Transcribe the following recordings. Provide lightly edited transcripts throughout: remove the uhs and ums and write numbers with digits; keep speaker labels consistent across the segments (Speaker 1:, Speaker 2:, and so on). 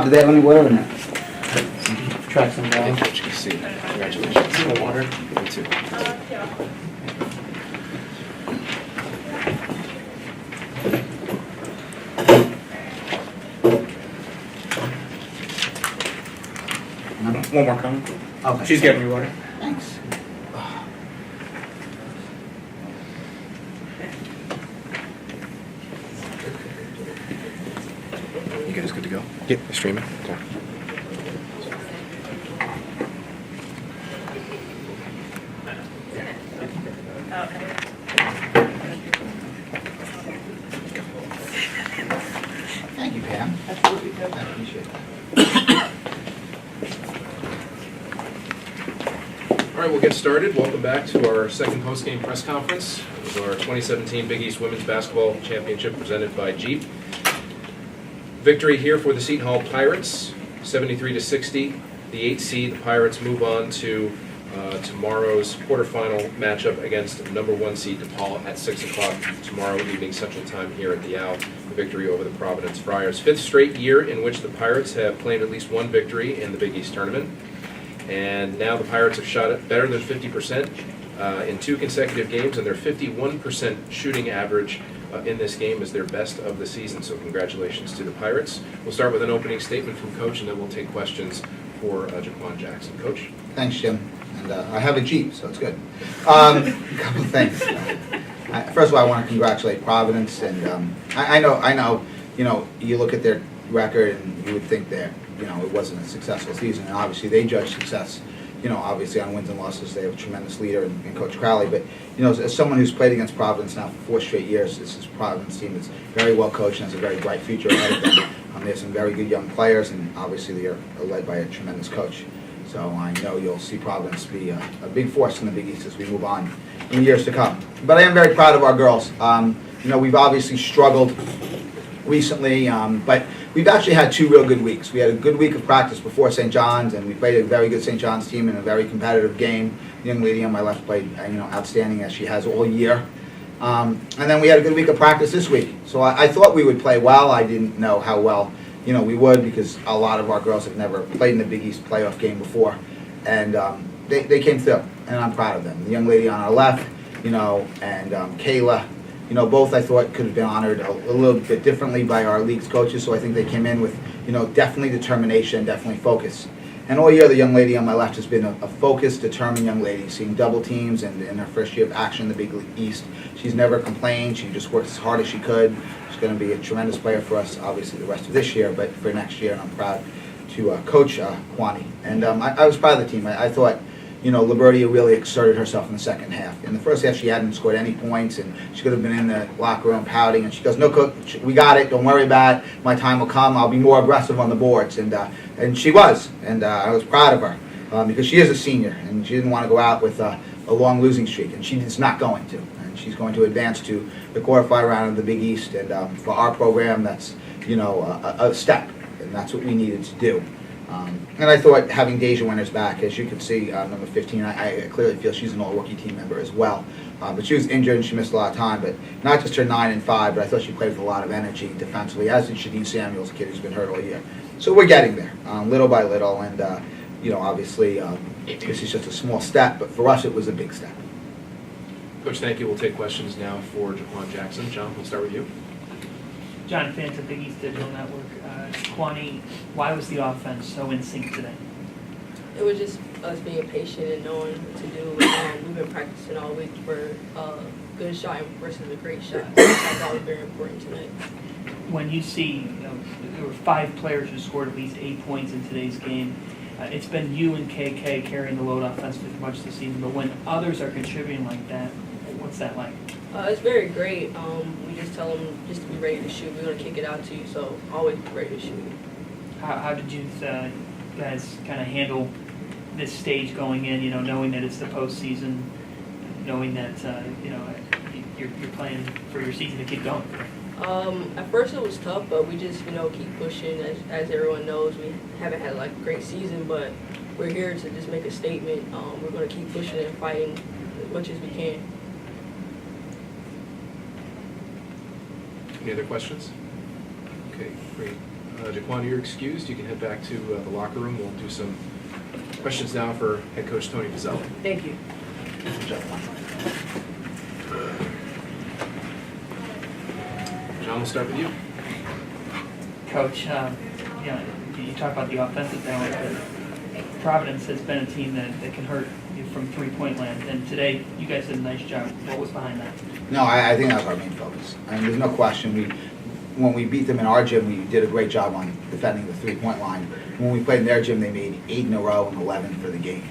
Speaker 1: Do they have any water in it?
Speaker 2: Tracks them down.
Speaker 3: Coach KC, congratulations.
Speaker 2: Some water.
Speaker 3: Me too.
Speaker 2: One more coming.
Speaker 1: Okay.
Speaker 2: She's getting me water.
Speaker 1: Thanks.
Speaker 3: You guys good to go? Yep. Streaming? Okay.
Speaker 1: Thank you, Pam. Absolutely. I appreciate that.
Speaker 3: All right, we'll get started. Welcome back to our second post-game press conference. It was our 2017 Big East Women's Basketball Championship presented by Jeep. Victory here for the Seton Hall Pirates, 73-60. The 8th seed, the Pirates, move on to tomorrow's quarterfinal matchup against number 1 seed DePaul at 6 o'clock tomorrow evening Central Time here at the Owl. The victory over the Providence Friars. 5th straight year in which the Pirates have claimed at least one victory in the Big East tournament. And now the Pirates have shot it better than 50% in 2 consecutive games, and their 51% shooting average in this game is their best of the season. So congratulations to the Pirates. We'll start with an opening statement from Coach, and then we'll take questions for Jaquan Jackson. Coach?
Speaker 1: Thanks, Jim. And I have a Jeep, so it's good. A couple of things. First of all, I want to congratulate Providence, and I know, you look at their record and you would think that, it wasn't a successful season, and obviously they judge success, obviously on wins and losses. They have a tremendous leader in Coach Crowley, but, as someone who's played against Providence now for 4 straight years, this is a Providence team that's very well coached and has a very bright future ahead of them. There's some very good young players, and obviously they are led by a tremendous coach. So I know you'll see Providence be a big force in the Big East as we move on in years to come. But I am very proud of our girls. We've obviously struggled recently, but we've actually had 2 real good weeks. We had a good week of practice before St. John's, and we played a very good St. John's team in a very competitive game. The young lady on my left played, outstanding as she has all year. And then we had a good week of practice this week. So I thought we would play well. I didn't know how well, we would, because a lot of our girls have never played in the Big East playoff game before. And they came through, and I'm proud of them. The young lady on our left, and Kayla, both I thought could have been honored a little bit differently by our league's coaches. So I think they came in with, definitely determination, definitely focus. And all year, the young lady on my left has been a focused, determined young lady, seeing double teams, and in her first year of action in the Big East, she's never complained. She just worked as hard as she could. She's going to be a tremendous player for us, obviously, the rest of this year, but for next year, and I'm proud to coach Kwani. And I was proud of the team. I thought, Libertia really exerted herself in the second half. In the first half, she hadn't scored any points, and she could have been in the locker room pouting, and she goes, "No, Coach, we got it. Don't worry about it. My time will come. I'll be more aggressive on the boards." And she was, and I was proud of her because she is a senior, and she didn't want to go out with a long losing streak, and she is not going to. And she's going to advance to the quarterfinal round of the Big East, and for our program, that's a step, and that's what we needed to do. And I thought having Deja Winters back, as you can see, number 15, I clearly feel she's an all-rookie team member as well. But she was injured and she missed a lot of time. But not just her 9 and 5, but I thought she played with a lot of energy defensively, as did Shadeen Samuels, a kid who's been hurt all year. So we're getting there, little by little. And, obviously, this is just a small step. But for us, it was a big step.
Speaker 3: Coach, thank you. We'll take questions now for Jaquan Jackson. John, we'll start with you.
Speaker 4: John Fanta, Big East Digital Network. Kwani, why was the offense so in sync today?
Speaker 5: It was just us being patient and knowing what to do. We've been practicing all week for a good shot versus a great shot. So I thought was very important tonight.
Speaker 4: When you see there were 5 players who scored at least 8 points in today's game, it's been you and KK carrying the load offensively for much of the season, but when others are contributing like that, what's that like?
Speaker 5: It's very great. We just tell them just to be ready to shoot. We're going to kick it out to you, so always be ready to shoot. How
Speaker 4: did you guys kind of handle this stage going in, knowing that it's the postseason, knowing that, you're playing for your season to keep going?
Speaker 5: At first it was tough, but we just, keep pushing. As everyone knows, we haven't had a great season, but we're here to just make a statement. We're going to keep pushing and fighting as much as we can.
Speaker 3: Any other questions? Okay, great. Jaquan, you're excused. You can head back to the locker room. We'll do some questions now for head coach Tony Pizzelli.
Speaker 4: Thank you.
Speaker 3: John, we'll start with you.
Speaker 4: Coach, you talk about the offensive balance, but Providence has been a team that can hurt you from three-point land, and today you guys did a nice job. What was behind that?
Speaker 1: No, I think that was our main focus. I mean, there's no question. When we beat them in our gym, we did a great job on defending the three-point line. When we played in their gym, they made 8 in a row and 11 for the game,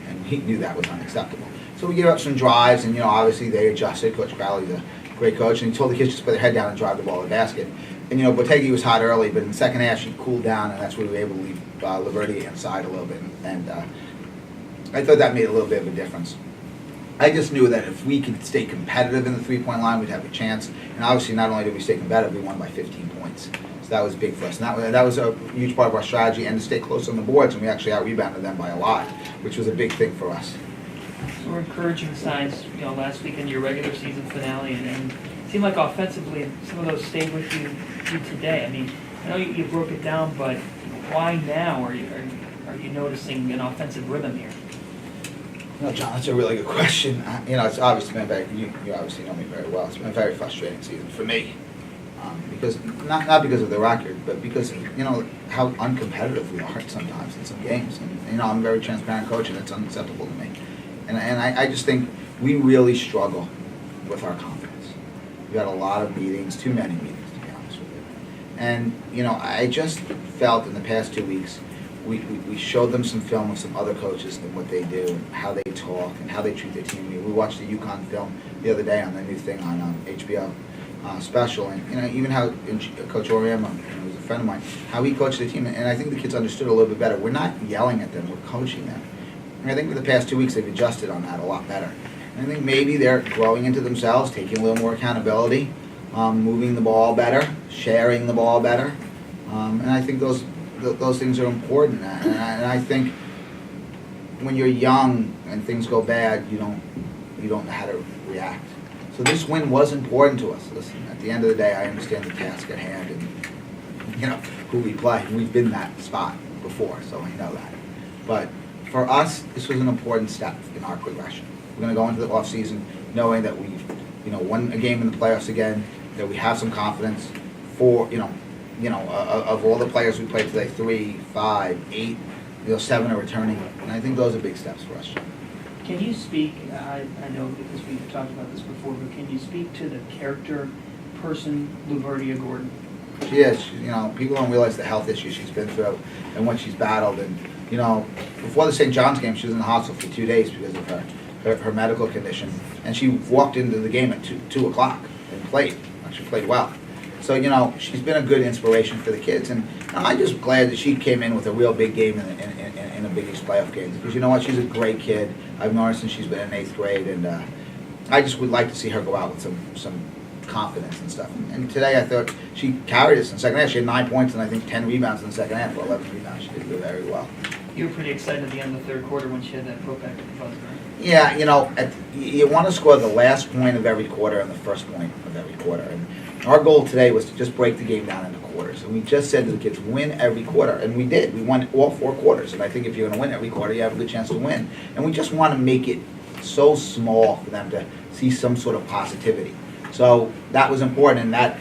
Speaker 1: and he knew that was unacceptable. So we gave up some drives, and obviously they adjusted. Coach Crowley's a great coach, and he told the kids just put their head down and drive the ball to the basket. And Bottegi was hot early, but in the second half she cooled down, and that's where we were able to leave Laverty inside a little bit. And I thought that made a little bit of a difference. I just knew that if we could stay competitive in the three-point line, we'd have a chance. And obviously, not only did we stay competitive, we won by 15 points. So that was big for us. And that was a huge part of our strategy, and to stay close on the boards, and we actually out-rebounded them by a lot, which was a big thing for us.
Speaker 4: So we're encouraging signs, last week in your regular season finale, and it seemed like offensively some of those stayed with you today. I mean, I know you broke it down, but why now are you noticing an offensive rhythm here?
Speaker 1: John, that's a really good question. It's obviously been you obviously know me very well. It's been a very frustrating season for me, because not because of the record, but because how uncompetitive we are sometimes in some games. And I'm a very transparent coach, and it's unacceptable to me. And I just think we really struggle with our confidence. We had a lot of meetings, too many meetings, to be honest with you. And I just felt in the past 2 weeks. We showed them some film of some other coaches and what they do, and how they talk, and how they treat their team. We watched the UConn film the other day on the new thing on HBO special, and even how Coach Oriema, who's a friend of mine, how he coached the team, and I think the kids understood a little bit better. We're not yelling at them; we're coaching them. And I think for the past 2 weeks they've adjusted on that a lot better. And I think maybe they're growing into themselves, taking a little more accountability, moving the ball better, sharing the ball better, and I think those things are important, and I think when you're young and things go bad, you don't know how to react. So this win was important to us. Listen, at the end of the day, I understand the task at hand and who we play. We've been that spot before, so I know that. But for us, this was an important step in our progression. We're going to go into the off season knowing that we've won a game in the playoffs again, that we have some confidence for of all the players we played today, 3, 5, 8, 7 are returning, and I think those are big steps for us.
Speaker 4: Can you speak, I know because we've talked about this before, but can you speak to the character person, Laverty Gordon?
Speaker 1: She is. People don't realize the health issues she's been through and what she's battled. And, before the St. John's game, she was in the hospital for 2 days because of her medical condition. And she walked into the game at 2 o'clock and played. She played well. So, she's been a good inspiration for the kids. And I'm just glad that she came in with a real big game in the Big East playoff games. Because you know what? She's a great kid. I've known her since she's been in 8th grade. And I just would like to see her go out with some confidence and stuff. And today I thought she carried us in the second half. She had 9 points and I think 10 rebounds in the second half, or 11 rebounds. She did very well.
Speaker 4: You were pretty excited at the end of the third quarter when she had that putback at the buzzer, right?
Speaker 1: Yeah, you want to score the last point of every quarter and the first point of every quarter. And our goal today was to just break the game down into quarters. And we just said to the kids, win every quarter. And we did. We won all 4 quarters. And I think if you're going to win every quarter, you have a good chance to win. And we just want to make it so small for them to see some sort of positivity. So that was important, and that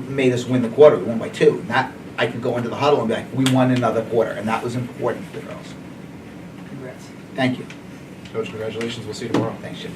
Speaker 1: made us win the quarter. We won by 2. And that I could go into the huddle and be like, we won another quarter. And that was important for the girls.
Speaker 4: Congrats.
Speaker 1: Thank you.
Speaker 3: Coach, congratulations. We'll see you tomorrow.
Speaker 1: Thanks, Jim.